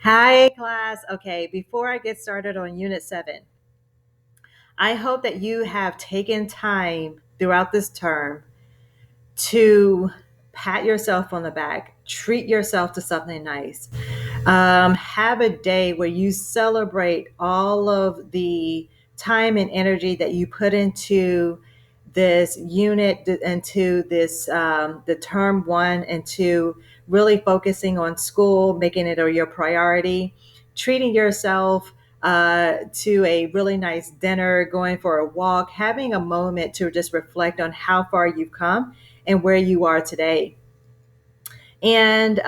Hi, class. Okay, before I get started on Unit 7, I hope that you have taken time throughout this term to pat yourself on the back, treat yourself to something nice. Have a day where you celebrate all of the time and energy that you put into this unit, into this the term 1 and 2, really focusing on school, making it your priority, treating yourself to a really nice dinner, going for a walk, having a moment to just reflect on how far you've come and where you are today. And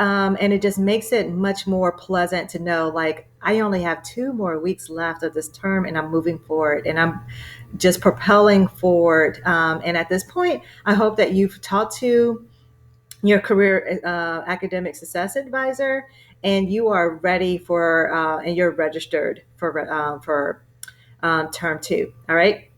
it just makes it much more pleasant to know, like, I only have 2 more weeks left of this term and I'm moving forward and I'm just propelling forward. And at this point, I hope that you've talked to your career academic success advisor and you are ready for and you're registered for term 2. All right.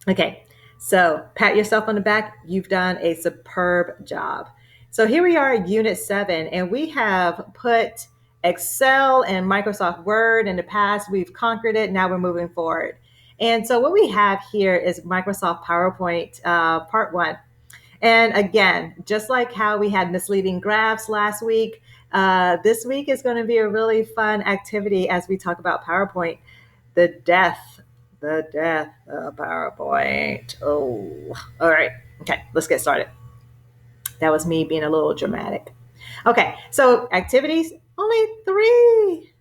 Okay, so pat yourself on the back. You've done a superb job. So here we are at Unit 7, and we have put Excel and Microsoft Word in the past. We've conquered it. Now we're moving forward. And so what we have here is Microsoft PowerPoint Part 1. And again, just like how we had misleading graphs last week, this week is going to be a really fun activity as we talk about PowerPoint. The death, the death of PowerPoint. Oh, all right. Okay, let's get started. That was me being a little dramatic. Okay, so activities, only three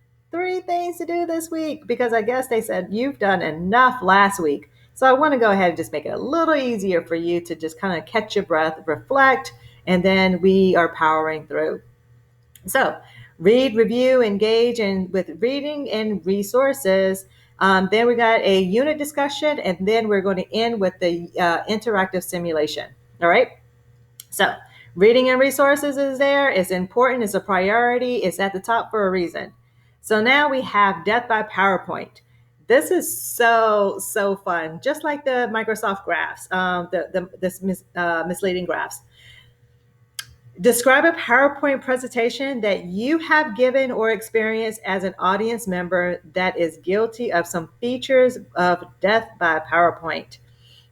things to do this week because I guess they said you've done enough last week. So I want to go ahead and just make it a little easier for you to just kind of catch your breath, reflect, and then we are powering through. So read, review, engage, and with reading and resources. Then we got a unit discussion, and then we're going to end with the interactive simulation. All right. So reading and resources is there. It's important. It's a priority. It's at the top for a reason. So now we have Death by PowerPoint. This is so fun. Just like the Microsoft graphs, misleading graphs. Describe a PowerPoint presentation that you have given or experienced as an audience member that is guilty of some features of death by PowerPoint.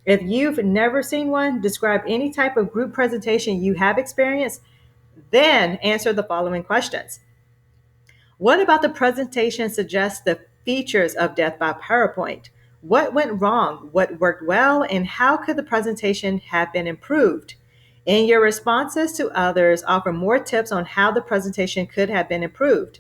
If you've never seen one, describe any type of group presentation you have experienced, then answer the following questions. What about the presentation suggests the features of death by PowerPoint? What went wrong? What worked well? And how could the presentation have been improved? In your responses to others, offer more tips on how the presentation could have been improved.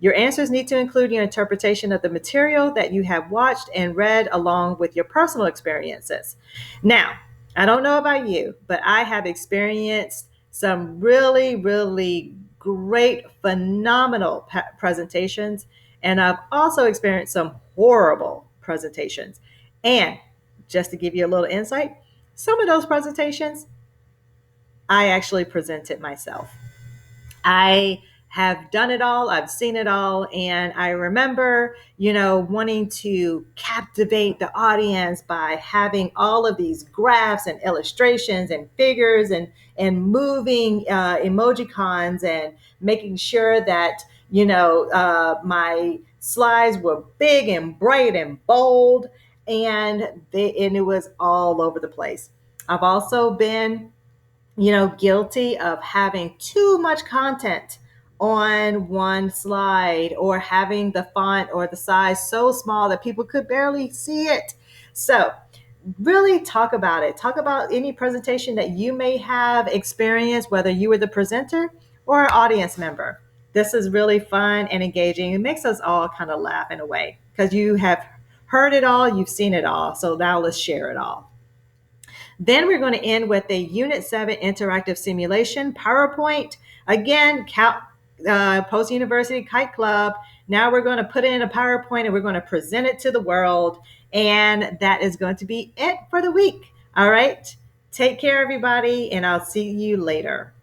Your answers need to include your interpretation of the material that you have watched and read along with your personal experiences. Now, I don't know about you, but I have experienced some really great, phenomenal presentations, and I've also experienced some horrible presentations. And just to give you a little insight, some of those presentations I actually presented myself. I have done it all, I've seen it all, and I remember, wanting to captivate the audience by having all of these graphs and illustrations and figures and moving emojicons and making sure that my slides were big and bright and bold, and it was all over the place. I've also been guilty of having too much content on one slide or having the font or the size so small that people could barely see it. So really talk about it. Talk about any presentation that you may have experienced, whether you were the presenter or an audience member. This is really fun and engaging. It makes us all kind of laugh in a way because you have heard it all, you've seen it all. So now let's share it all. Then we're going to end with a Unit 7 interactive simulation, PowerPoint. Again, Post University Kite Club. Now we're going to put in a PowerPoint and we're going to present it to the world. And that is going to be it for the week. All right. Take care, everybody, and I'll see you later.